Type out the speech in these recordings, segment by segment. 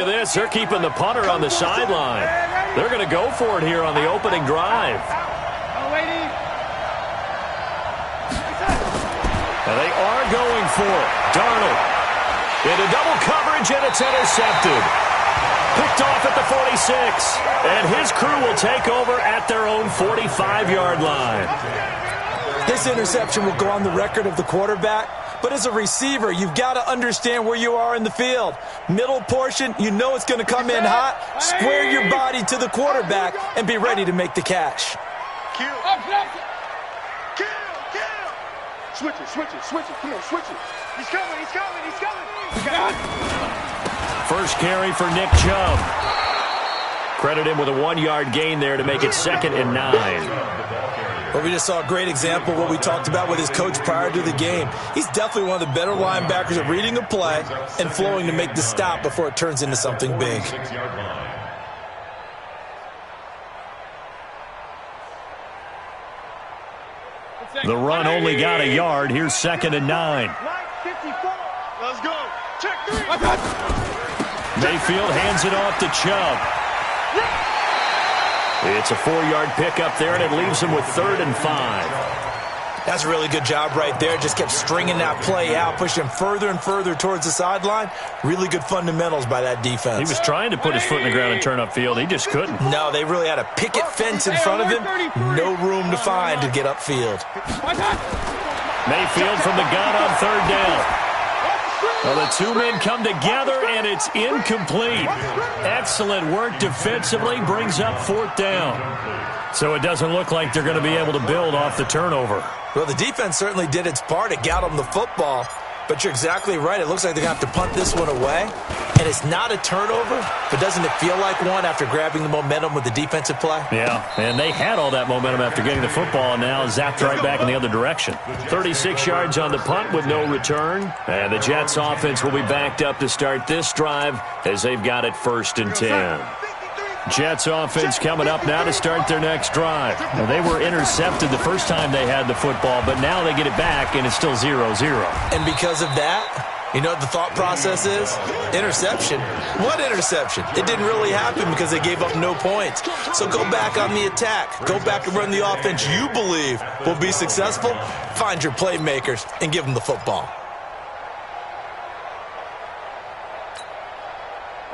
at this. They're keeping the punter on the sideline. They're going to go for it here on the opening drive. And they are going for it. Darnold into double coverage, and it's intercepted. Picked off at the 46. And his crew will take over at their own 45-yard line. This interception will go on the record of the quarterback. But as a receiver, you've got to understand where you are in the field. Middle portion, you know it's going to come in hot. Square your body to the quarterback and be ready to make the catch. Kill. Switch it. Come on, switch it. He's coming. First carry for Nick Chubb. Credit him with a 1-yard gain there to make it 2nd and 9. Well, we just saw a great example of what we talked about with his coach prior to the game. He's definitely one of the better linebackers at reading a play and flowing to make the stop before it turns into something big. The run only got a yard. Here's 2nd and 9. Let's go. Check 3. Mayfield hands it off to Chubb. It's a 4-yard pickup there, and it leaves him with 3rd and 5. That's a really good job right there. Just kept stringing that play out, pushing him further and further towards the sideline. Really good fundamentals by that defense. He was trying to put his foot in the ground and turn upfield. He just couldn't. No, they really had a picket fence in front of him. No room to find to get upfield. Mayfield from the gun on 3rd down. Well, the two men come together, and it's incomplete. Excellent work defensively, brings up 4th down. So it doesn't look like they're going to be able to build off the turnover. Well, the defense certainly did its part. It got them the football. But you're exactly right. It looks like they're going to have to punt this one away. And it's not a turnover, but doesn't it feel like one after grabbing the momentum with the defensive play? Yeah, and they had all that momentum after getting the football, and now zapped right back in the other direction. 36 yards on the punt with no return. And the Jets offense will be backed up to start this drive as they've got it 1st and 10. Jets offense coming up now to start their next drive. Now, they were intercepted the first time they had the football, but now they get it back, and it's still 0-0. And because of that, you know what the thought process is? Interception. What interception? It didn't really happen because they gave up no points. So go back on the attack. Go back and run the offense you believe will be successful. Find your playmakers and give them the football.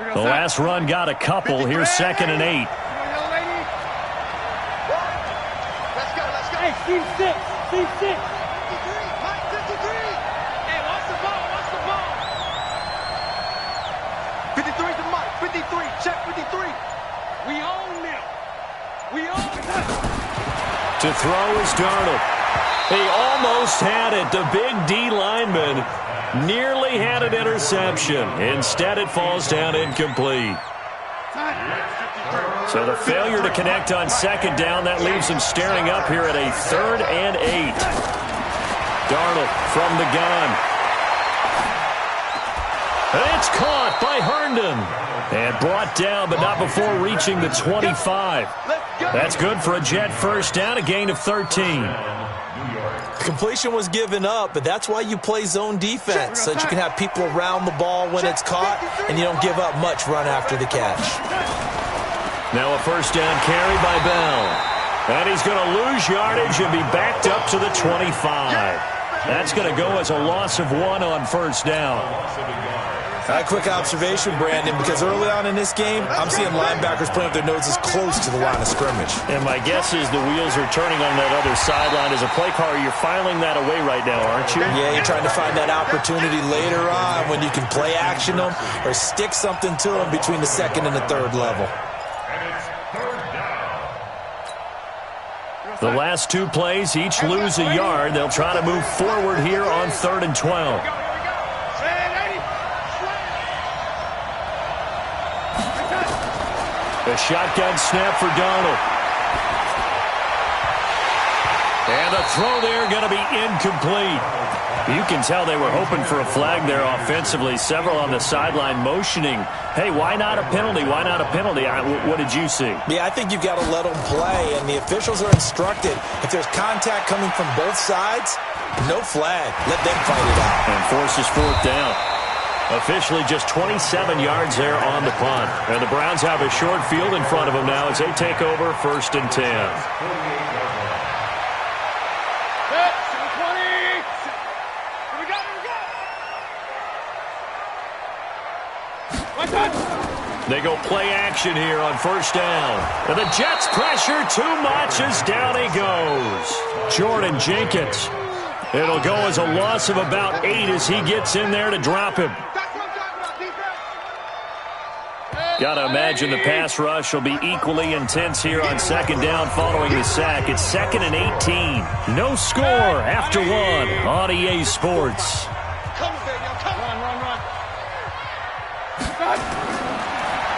The last run got a couple. Here's 2nd and 8. Let's go. Hey, Steve 6. 53. Mike 53. Hey, watch the ball. 53 to Mike. 53. Check 53. We own them. To throw is Darnold. He almost had it. The big D lineman nearly had an interception. Instead, it falls down incomplete. So the failure to connect on 2nd down, that leaves him staring up here at a 3rd and 8. Darnold from the gun. It's caught by Herndon. And brought down, but not before reaching the 25. That's good for a Jet first down, a gain of 13. Completion was given up, but that's why you play zone defense, so that you can have people around the ball when it's caught, and you don't give up much run after the catch. Now a 1st down carry by Bell. And he's going to lose yardage and be backed up to the 25. That's going to go as a loss of 1 on 1st down. A quick observation, Brandon, because early on in this game, I'm seeing linebackers playing with their noses close to the line of scrimmage. And my guess is the wheels are turning on that other sideline. As a play caller, you're filing that away right now, aren't you? Yeah, you're trying to find that opportunity later on when you can play action them or stick something to them between the 2nd and the 3rd level. The last 2 plays each lose a yard. They'll try to move forward here on 3rd and 12. A shotgun snap for Darnold. And the throw there going to be incomplete. You can tell they were hoping for a flag there offensively. Several on the sideline motioning, hey, why not a penalty? Why not a penalty? What did you see? Yeah, I think you've got to let them play, and the officials are instructed. If there's contact coming from both sides, no flag. Let them fight it out. And forces 4th down. Officially just 27 yards there on the punt. And the Browns have a short field in front of them now as they take over 1st and 10. They go play action here on 1st down. And the Jets pressure too much as down he goes. Jordan Jenkins. It'll go as a loss of about 8 as he gets in there to drop him. Got to imagine the pass rush will be equally intense here on 2nd down following the sack. It's 2nd and 18. No score after 1 on EA Sports.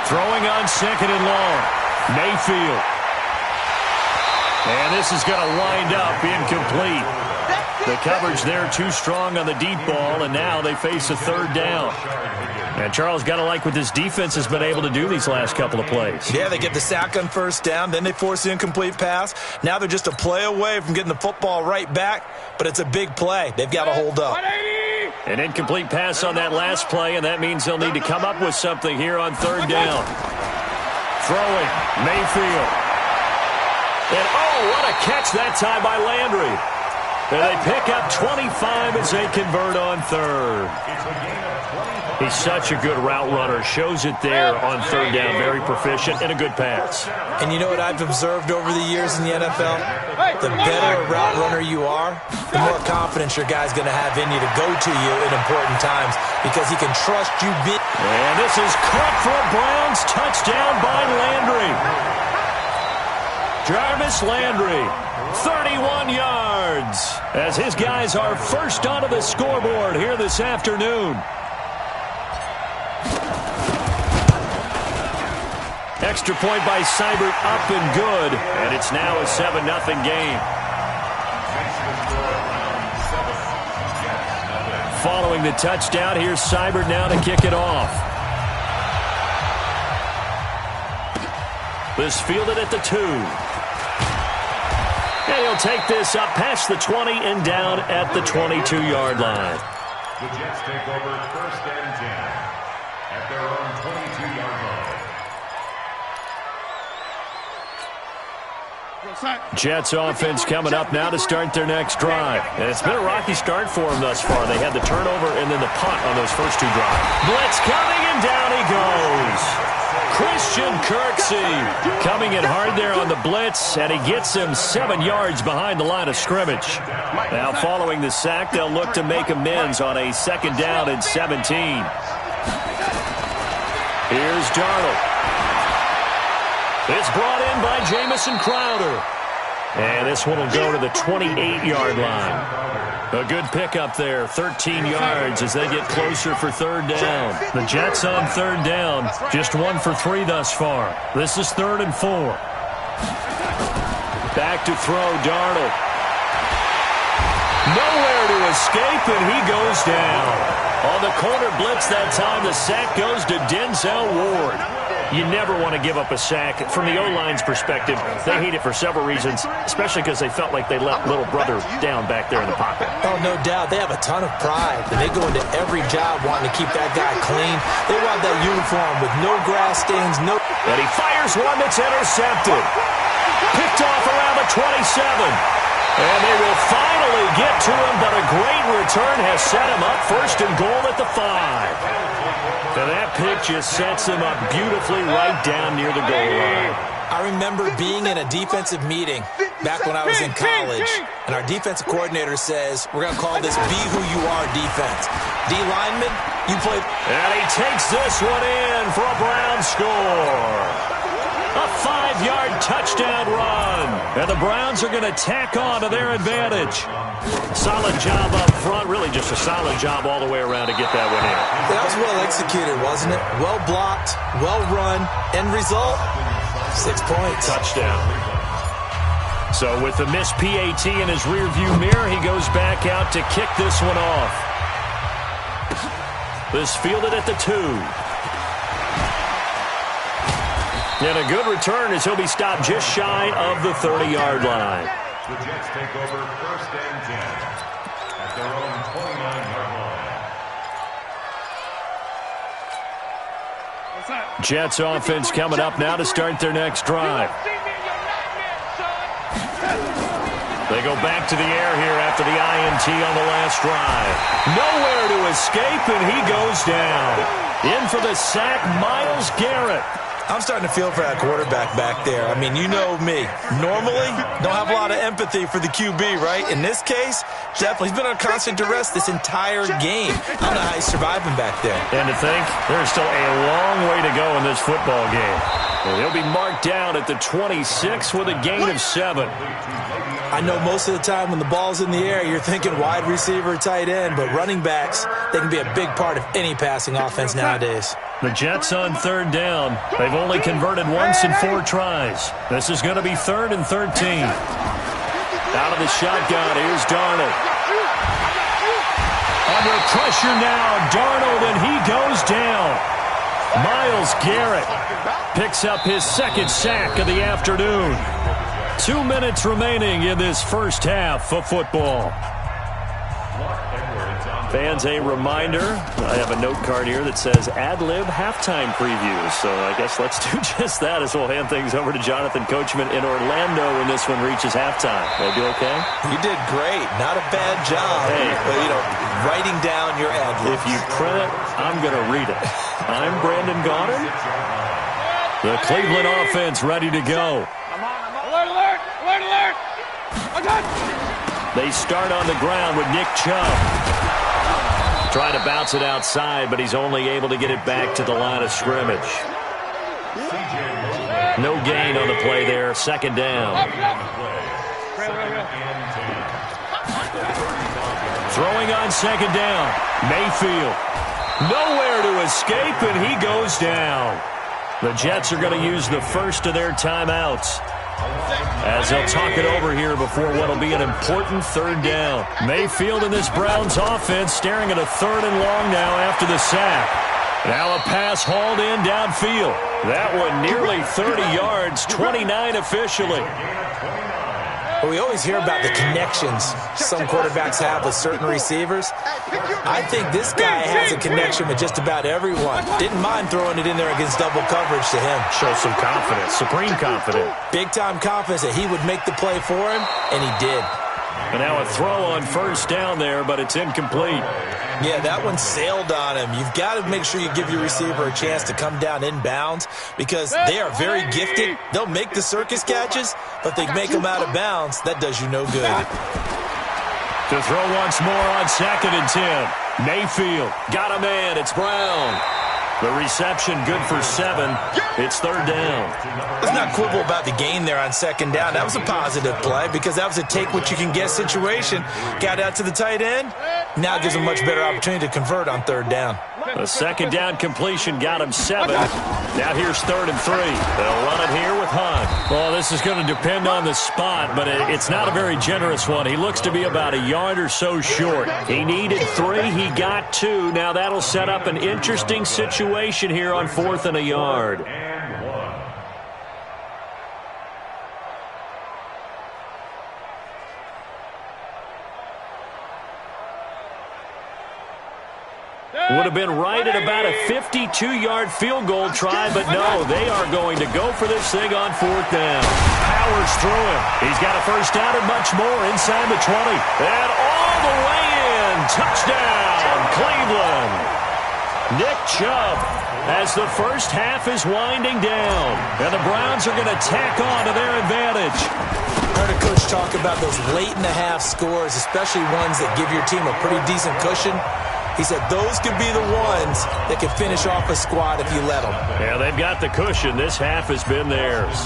Throwing on 2nd and long. Mayfield. And this is going to wind up incomplete. The coverage there too strong on the deep ball, and now they face a 3rd down. And Charles, got to like what this defense has been able to do these last couple of plays. Yeah, they get the sack on 1st down, then they force the incomplete pass. Now they're just a play away from getting the football right back, but it's a big play. They've got to hold up. An incomplete pass on that last play, and that means they'll need to come up with something here on 3rd down. Throwing, Mayfield. And oh, what a catch that time by Landry. And they pick up 25 as they convert on 3rd. He's such a good route runner. Shows it there on 3rd down. Very proficient and a good pass. And you know what I've observed over the years in the NFL? The better a route runner you are, the more confidence your guy's going to have in you to go to you in important times because he can trust you. And this is caught for a Browns touchdown by Landry. Jarvis Landry, 31 yards, as his guys are first onto the scoreboard here this afternoon. Extra point by Seibert up and good, and it's now a 7-0 game. Following the touchdown, here's Seibert now to kick it off. This fielded at the 2. And he'll take this up past the 20 and down at the 22-yard line. The Jets take over 1st and 10 at their own 22-yard line. Jets offense coming up now to start their next drive. And it's been a rocky start for them thus far. They had the turnover and then the punt on those first 2 drives. Blitz coming, and down he goes. Christian Kirksey coming in hard there on the blitz, and he gets him 7 yards behind the line of scrimmage. Now following the sack, they'll look to make amends on a 2nd down and 17. Here's Darnold. It's brought in by Jamison Crowder. And this one will go to the 28-yard line. A good pickup there, 13 yards as they get closer for 3rd down. The Jets on 3rd down, just 1 for 3 thus far. This is 3rd and 4. Back to throw, Darnold. Nowhere to escape, and he goes down. On the corner blitz that time, the sack goes to Denzel Ward. You never want to give up a sack. From the O-line's perspective, they hate it for several reasons, especially because they felt like they let little brother down back there in the pocket. Oh, no doubt. They have a ton of pride, and they go into every job wanting to keep that guy clean. They want that uniform with no grass stains, no... And he fires one that's intercepted. Picked off around the 27. And they will finally get to him, but a great return has set him up 1st and goal at the 5. And that pick just sets him up beautifully right down near the goal line. I remember being in a defensive meeting back when I was in college, and our defensive coordinator says, we're going to call this Be Who You Are defense. D lineman, you play... And he takes this one in for a Browns score. A 5-yard touchdown run. And the Browns are going to tack on to their advantage. Solid job up front. Really just a solid job all the way around to get that one in. That was well executed, wasn't it? Well blocked, well run. End result, 6 points. Touchdown. So with the missed PAT in his rearview mirror, he goes back out to kick this one off. This fielded at the 2. And a good return as he'll be stopped just shy of the 30-yard line. The Jets take over 1st and 10 at their own 29-yard Jets offense coming up now to start their next drive. They go back to the air here after the INT on the last drive. Nowhere to escape, and he goes down. In for the sack, Myles Garrett. I'm starting to feel for that quarterback back there. I mean, you know me. Normally, don't have a lot of empathy for the QB, right? In this case, definitely. He's been on constant duress this entire game. I don't know how he's surviving back there. And to think, there's still a long way to go in this football game. And he'll be marked down at the 26 with a gain of 7. I know most of the time when the ball's in the air, you're thinking wide receiver, tight end, but running backs, they can be a big part of any passing offense nowadays. The Jets on 3rd down. They've only converted once in 4 tries. This is going to be 3rd and 13. Out of the shotgun, here's Darnold. Under pressure now, Darnold, and he goes down. Myles Garrett picks up his 2nd sack of the afternoon. 2 minutes remaining in this first half of football. Fans, a reminder, I have a note card here that says ad-lib halftime previews. So I guess let's do just that as we'll hand things over to Jonathan Coachman in Orlando when this one reaches halftime. Will I do okay? You did great. Not a bad job. Hey. But, writing down your ad-libs. If you print it, I'm going to read it. I'm Brandon Gaudin. The Cleveland offense ready to go. Alert, alert, alert, alert. They start on the ground with Nick Chubb. Trying to bounce it outside, but he's only able to get it back to the line of scrimmage. No gain on the play there. 2nd down. Throwing on 2nd down. Mayfield. Nowhere to escape, and he goes down. The Jets are going to use the first of their timeouts as they'll talk it over here before what will be an important 3rd down. Mayfield in this Browns offense staring at a 3rd and long now after the sack. Now a pass hauled in downfield. That one nearly 30 yards, 29 officially. Well, we always hear about the connections some quarterbacks have with certain receivers. I think this guy has a connection with just about everyone. Didn't mind throwing it in there against double coverage to him. Shows some confidence, supreme confidence. Big-time confidence that he would make the play for him, and he did. And now a throw on 1st down there, but it's incomplete. Yeah, that one sailed on him. You've got to make sure you give your receiver a chance to come down inbounds because they are very gifted. They'll make the circus catches, but they make them out of bounds. That does you no good. To throw once more on 2nd and 10. Mayfield got a man. It's Brown. The reception good for 7. It's 3rd down. Let's not quibble about the gain there on 2nd down. That was a positive play because that was a take-what-you-can-get situation. Got out to the tight end. Now gives him a much better opportunity to convert on 3rd down. The 2nd down completion got him 7. Now here's 3rd and 3. They'll run it here with Hunt. Well, this is going to depend on the spot, but it's not a very generous one. He looks to be about a yard or so short. He needed 3. He got 2. Now that'll set up an interesting situation here on 4th and a yard. Would have been right at about a 52-yard field goal try, but no, they are going to go for this thing on 4th down. Powers through him. He's got a 1st down and much more inside the 20. And all the way in. Touchdown, Cleveland. Nick Chubb as the first half is winding down. And the Browns are going to tack on to their advantage. I heard a coach talk about those late-in-the-half scores, especially ones that give your team a pretty decent cushion. He said those could be the ones that could finish off a squad if you let them. Yeah, they've got the cushion. This half has been theirs.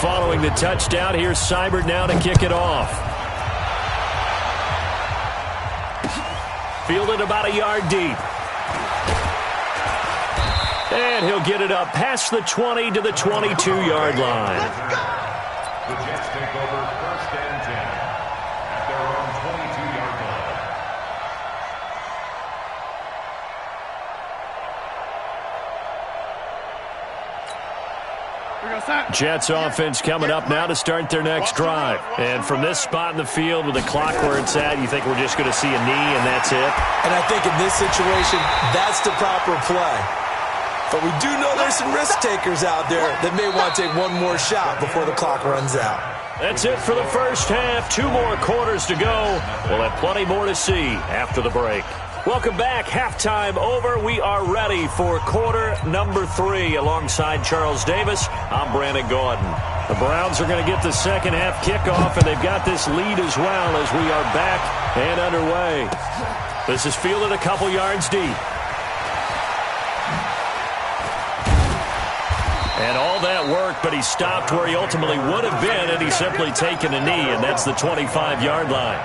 Following the touchdown, here's Seibert now to kick it off. Fielded about a yard deep. And he'll get it up past the 20 to the 22-yard line. The Jets take over 1st and 10 at their own 22-yard line. Jets offense coming up now to start their next drive. And from this spot in the field with the clock where it's at, you think we're just going to see a knee and that's it? And I think in this situation, that's the proper play. But we do know there's some risk takers out there that may want to take one more shot before the clock runs out. That's it for the first half. 2 more quarters to go. We'll have plenty more to see after the break. Welcome back. Halftime over. We are ready for quarter number 3. Alongside Charles Davis, I'm Brandon Gordon. The Browns are going to get the second half kickoff, and they've got this lead as well as we are back and underway. This is fielded a couple yards deep. And all that work, but he stopped where he ultimately would have been, and he's simply taken a knee, and that's the 25-yard line.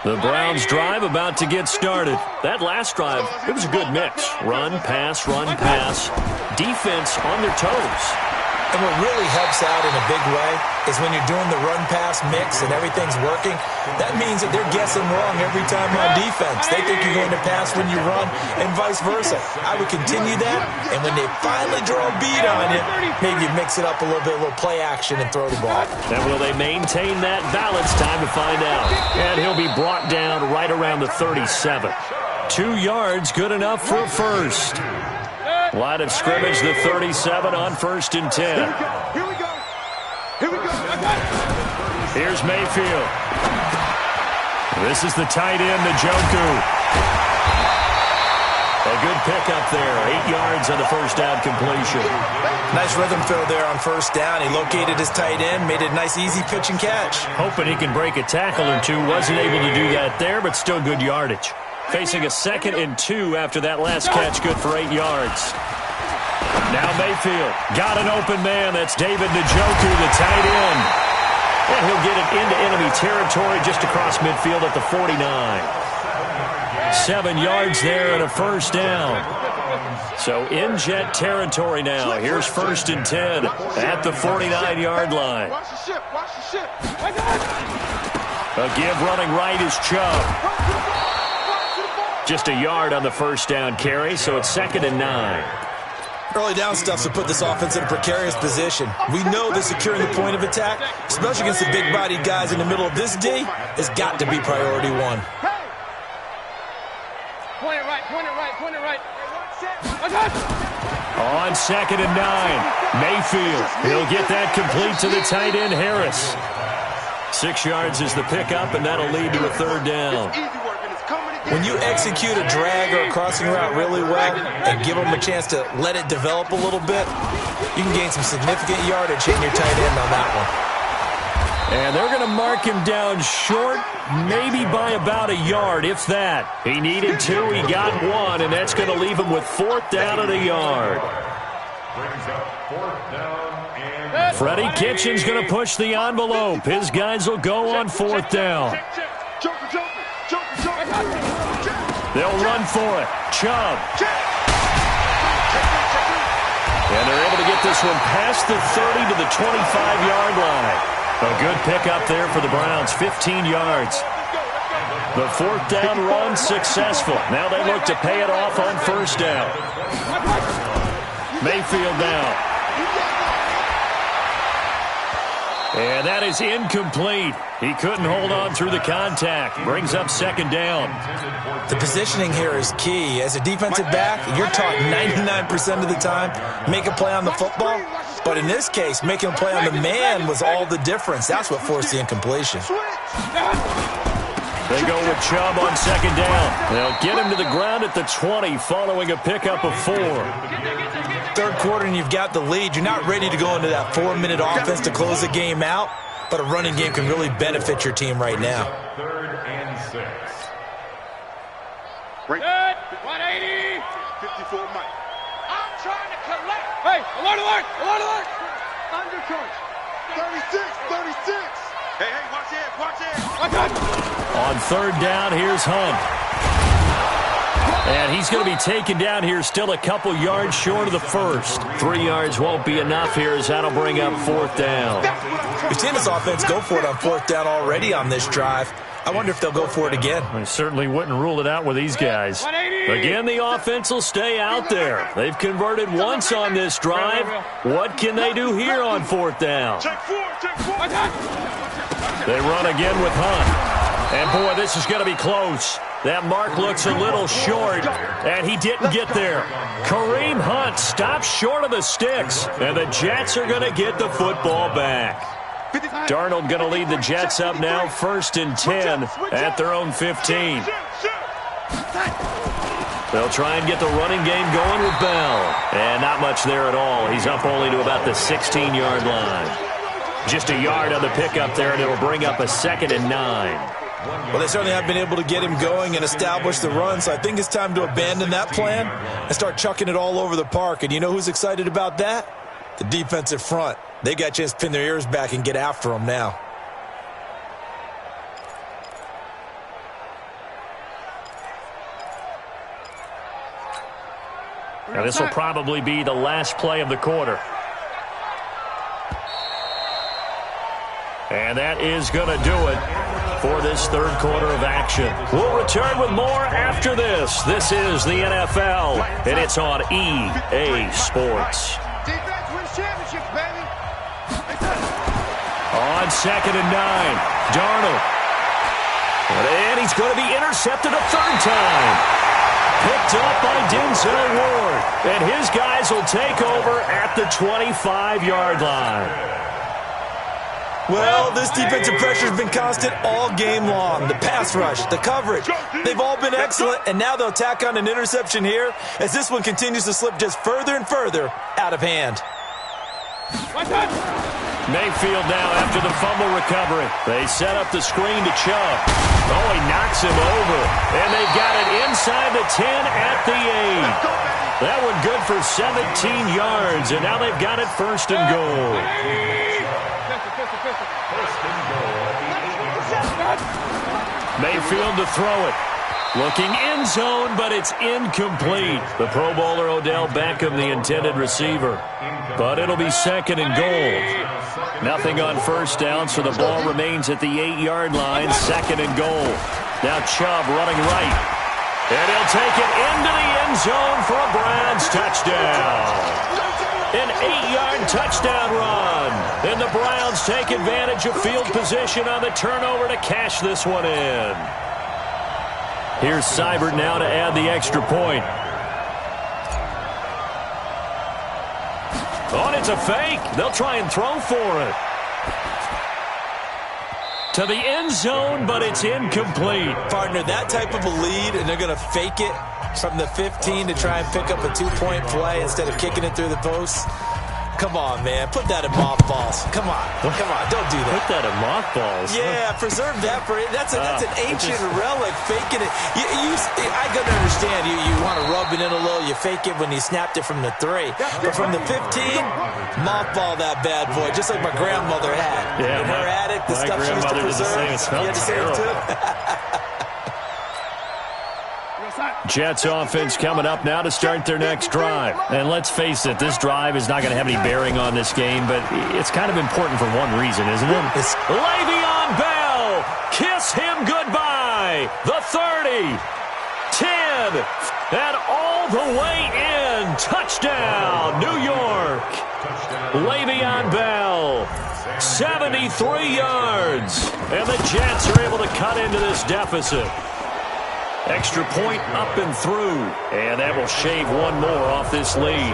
The Browns drive about to get started. That last drive, it was a good mix. Run, pass, defense on their toes. And what really helps out in a big way is when you're doing the run-pass mix and everything's working, that means that they're guessing wrong every time on defense. They think you're going to pass when you run and vice versa. I would continue that, and when they finally draw a beat on you, maybe you mix it up a little bit, a little play action and throw the ball. And will they maintain that balance? Time to find out. And he'll be brought down right around the 37. 2 yards, good enough for a first. Line of scrimmage, the 37 on 1st and 10. Here we go. Here's Mayfield. This is the tight end, Njoku. A good pickup there. 8 yards on the first down completion. Nice rhythm fill there on first down. He located his tight end, made it a nice easy pitch and catch. Hoping he can break a tackle or two. Wasn't able to do that there, but still good yardage. Facing a 2nd and 2 after that last catch, good for 8 yards. Now Mayfield got an open man. That's David Njoku, the tight end. And he'll get it into enemy territory just across midfield at the 49. 7 yards there and a first down. So in jet territory now. Here's 1st and 10 at the 49-yard line. Watch the ship. A give running right is Chubb. Just a yard on the first down carry, so it's 2nd and 9. Early down stuff to put this offense in a precarious position. We know that securing the point of attack, especially against the big-bodied guys in the middle of this D, has got to be priority 1. Point it right. On 2nd and 9, Mayfield. He'll get that complete to the tight end, Harris. 6 yards is the pickup, and that'll lead to a 3rd down. When you execute a drag or a crossing route really well and give them a chance to let it develop a little bit, you can gain some significant yardage hitting your tight end on that one. And they're going to mark him down short, maybe by about a yard, if that. He needed 2, he got 1, and that's going to leave him with 4th down and a yard. Freddie Kitchens going to push the envelope. His guys will go on 4th down. They'll run for it. Chubb. And they're able to get this one past the 30 to the 25-yard line. A good pickup there for the Browns, 15 yards. The 4th down run successful. Now they look to pay it off on 1st down. Mayfield now. And that is incomplete. He couldn't hold on through the contact. Brings up 2nd down. The positioning here is key. As a defensive back, you're taught 99% of the time, make a play on the football. But in this case, making a play on the man was all the difference. That's what forced the incompletion. They go with Chubb on 2nd down. They'll get him to the ground at the 20 following a pickup of 4. 3rd quarter and you've got the lead. You're not ready to go into that 4-minute offense to close the game out, but a running game can really benefit your team right now. 3rd and 6. Break. 180. 54 Mike. I'm trying to collect. Hey, alert. Undercoach. 36. Hey, watch it. On 3rd down, here's Hunt. And he's going to be taken down here still a couple yards short of the first. 3 yards won't be enough here as that'll bring up 4th down. We've seen this offense go for it on 4th down already on this drive. I wonder if they'll go for it again. I certainly wouldn't rule it out with these guys. Again, the offense will stay out there. They've converted once on this drive. What can they do here on 4th down? They run again with Hunt. And, boy, this is going to be close. That mark looks a little short, and he didn't get there. Kareem Hunt stops short of the sticks, and the Jets are going to get the football back. Darnold going to lead the Jets up now, 1st and 10 at their own 15. They'll try and get the running game going with Bell. And not much there at all. He's up only to about the 16-yard line. Just a yard on the pickup there, and it'll bring up a 2nd and 9. Well, they certainly have been able to get him going and establish the run, so I think it's time to abandon that plan and start chucking it all over the park. And you know who's excited about that? The defensive front. They got a chance to pin their ears back and get after him now. Now, this will probably be the last play of the quarter. And that is going to do it for this third quarter of action. We'll return with more after this. This is the NFL, and it's on EA Sports. Defense wins championships, baby. On 2nd and 9, Darnold. And he's going to be intercepted a third time. Picked up by Denzel Ward. And his guys will take over at the 25-yard line. Well, this defensive pressure has been constant all game long. The pass rush, the coverage, they've all been excellent, and now they'll tack on an interception here as this one continues to slip just further and further out of hand. Mayfield now after the fumble recovery. They set up the screen to Chubb. Oh, he knocks him over. And they've got it inside the 10 at the 8. That one good for 17 yards, and now they've got it 1st and goal. Mayfield to throw it. Looking end zone, but it's incomplete. The Pro Bowler Odell Beckham, the intended receiver. But it'll be 2nd and goal. Nothing on 1st down, so the ball remains at the 8-yard line, 2nd and goal. Now Chubb running right. And he'll take it into the end zone for a Browns touchdown. An 8-yard touchdown run. And the Browns take advantage of field position on the turnover to cash this one in. Here's Seibert now to add the extra point. Oh, and it's a fake. They'll try and throw for it. To the end zone, but it's incomplete. Partner, that type of a lead, and they're going to fake it from the 15 to try and pick up a 2-point play instead of kicking it through the post. Come on, man. Put that in mothballs. Come on. Come on. Don't do that. Put that in mothballs. Yeah, preserve that for it. That's an ancient relic, faking it. I can understand. You want to rub it in a little. You fake it when he snapped it from the 3. But from the 15, mothball that bad boy, just like my grandmother had. Yeah, in her attic, the stuff she used to preserve. You had to say it too. Jets offense coming up now to start their next drive. And let's face it, this drive is not going to have any bearing on this game, but it's kind of important for one reason, isn't it? Le'Veon Bell, kiss him goodbye. The 30, 10, and all the way in. Touchdown, New York. Le'Veon Bell, 73 yards. And the Jets are able to cut into this deficit. Extra point up and through. And that will shave one more off this lead.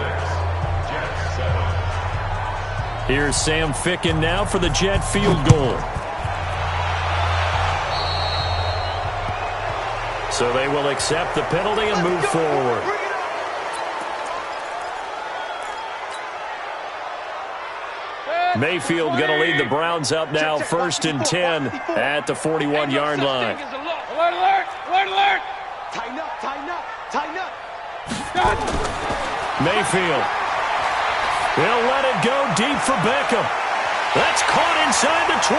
Here's Sam Ficken now for the Jet field goal. So they will accept the penalty and move forward. Mayfield going to lead the Browns up now, 1st and 10 at the 41-yard line. Alert, alert, alert, alert. Tighten up, tighten up, tighten up. Mayfield. He'll let it go deep for Beckham. That's caught inside the 20.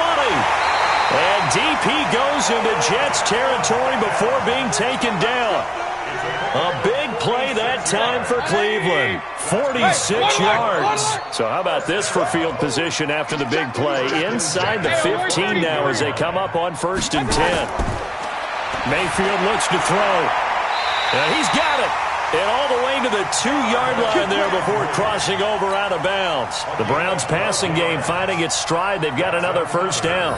And DP goes into Jets territory before being taken down. A big play that time for Cleveland. 46 yards. So how about this for field position after the big play? Inside the 15 now as they come up on 1st and 10. Mayfield looks to throw. And he's got it. And all the way to the 2-yard line there before crossing over out of bounds. The Browns passing game finding its stride. They've got another 1st down.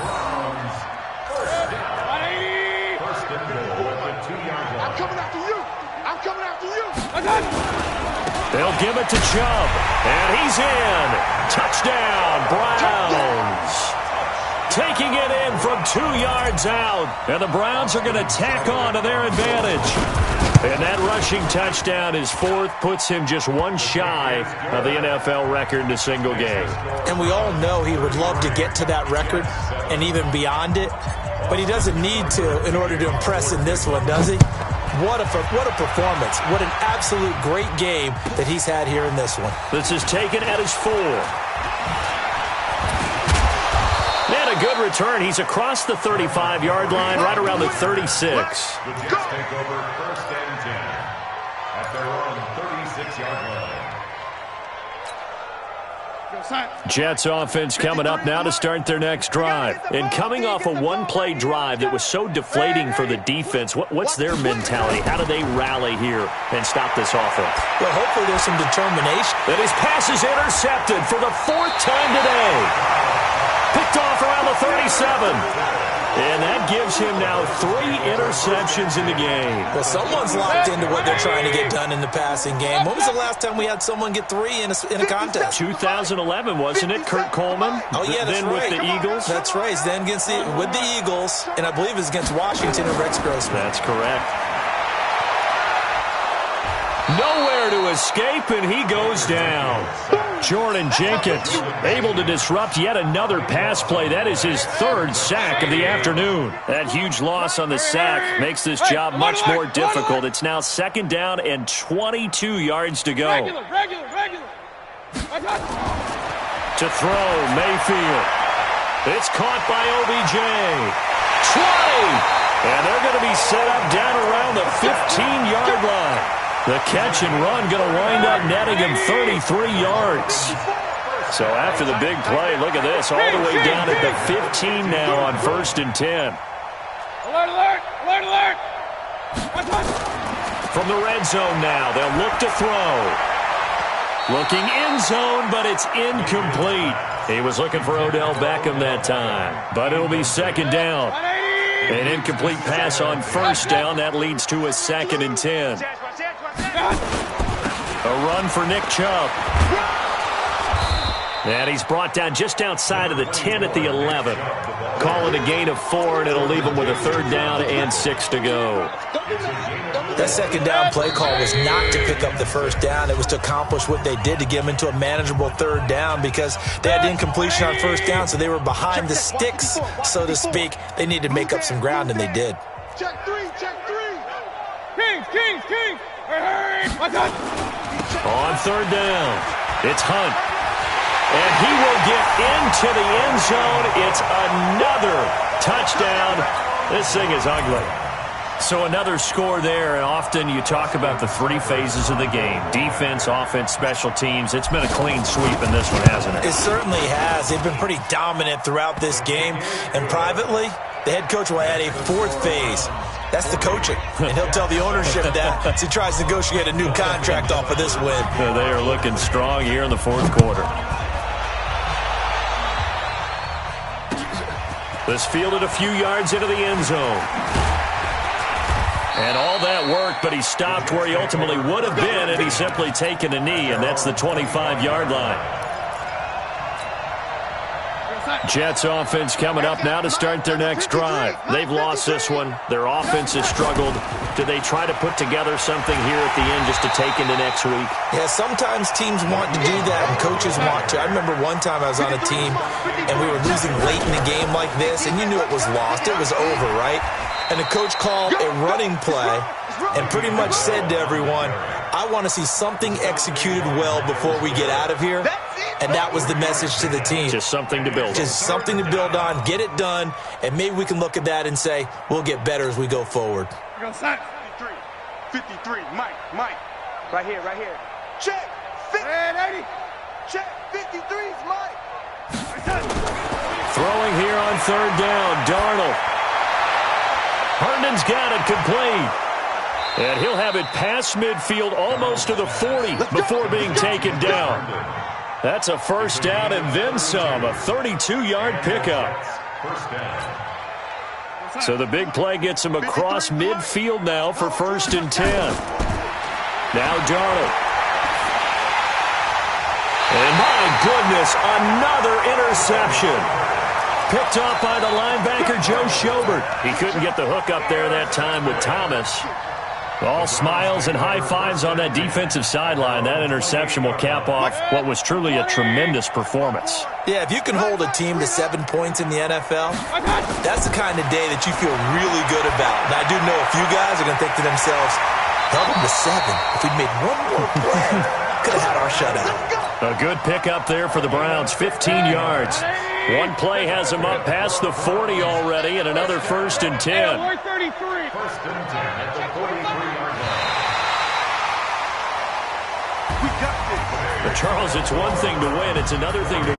They'll give it to Chubb, and he's in. Touchdown, Browns. Taking it in from 2 yards out, and the Browns are going to tack on to their advantage. And that rushing touchdown, his fourth, puts him just one shy of the NFL record in a single game. And we all know he would love to get to that record and even beyond it, but he doesn't need to in order to impress in this one, does he? What a performance. What an absolute great game that he's had here in this one. This is taken at his 4. And a good return. He's across the 35-yard line, right around the 36. The Jets take over 1st and 10 at their own 36-yard line. Jets offense coming up now to start their next drive. And coming off a one-play drive that was so deflating for the defense, what's their mentality? How do they rally here and stop this offense? Well, hopefully there's some determination. And his pass is intercepted for the 4th time today. Picked off around the 37. And that gives him now 3 interceptions in the game. Well, someone's locked into what they're trying to get done in the passing game. When was the last time we had someone get 3 in a contest? 2011, wasn't it? Kurt Coleman? Oh, yeah, that's then right. with the Eagles? That's right. Then with the Eagles, and I believe it's against Washington and Rex Grossman. That's correct. Nowhere to escape, and he goes down. Jordan Jenkins able to disrupt yet another pass play. That is his 3rd sack of the afternoon. That huge loss on the sack makes this job much more difficult. It's now 2nd down and 22 yards to go. Regular. To throw, Mayfield. It's caught by OBJ. 20! And they're going to be set up down around the 15-yard line. The catch and run going to wind up netting him 33 yards. So after the big play, look at this, all the way down at the 15 now on 1st and 10. Alert! From the red zone now, they'll look to throw. Looking end zone, but it's incomplete. He was looking for Odell Beckham that time, but it'll be 2nd down. An incomplete pass on 1st down. That leads to a 2nd and 10. A run for Nick Chubb. And he's brought down just outside of the 10 at the 11. Call it a gain of 4, and it'll leave him with a 3rd down and 6 to go. That 2nd down play call was not to pick up the 1st down. It was to accomplish what they did to get them into a manageable 3rd down because they had incompletion on 1st down, so they were behind the sticks, so to speak. They needed to make up some ground, and they did. Check 3. Kings. On 3rd down, it's Hunt. And he will get into the end zone. It's another touchdown. This thing is ugly. So another score there, and often you talk about the 3 phases of the game. Defense, offense, special teams. It's been a clean sweep in this one, hasn't it? It certainly has. They've been pretty dominant throughout this game. And privately, the head coach will add a 4th phase. That's the coaching. And he'll tell the ownership that as he tries to negotiate a new contract off of this win. They are looking strong here in the 4th quarter. This fielded a few yards into the end zone. And all that work, but he stopped where he ultimately would have been, and he's simply taken a knee, and that's the 25-yard line. Jets offense coming up now to start their next drive. They've lost this one. Their offense has struggled. Do they try to put together something here at the end just to take into next week? Yeah, sometimes teams want to do that and coaches want to. I remember one time I was on a team and we were losing late in the game like this, and you knew it was lost. It was over, right? And the coach called a running play and pretty much said to everyone, I want to see something executed well before we get out of here. And that was the message to the team. Just something to build on. Just something to build on, get it done, and maybe we can look at that and say, we'll get better as we go forward. 53, Mike. Right here. Check, 80. Check, 53's Mike. Throwing here on 3rd down, Darnold. Herndon's got it complete. And he'll have it past midfield almost to the 40 before being taken down. That's a 1st down and then some, a 32-yard pickup. So the big play gets him across midfield now for 1st and 10. Now Darnold. And my goodness, another interception. Picked off by the linebacker, Joe Schobert. He couldn't get the hook up there that time with Thomas. All smiles and high fives on that defensive sideline. That interception will cap off what was truly a tremendous performance. Yeah, if you can hold a team to 7 points in the NFL, that's the kind of day that you feel really good about. And I do know a few guys are going to think to themselves, held them to 7. If we'd made one more play, could have had our shutout. A good pickup there for the Browns, 15 yards. One play has them up past the 40 already, and another 1st and 10. 1st and 10 at the 43-yard line. We got this. But Charles, it's one thing to win. It's another thing to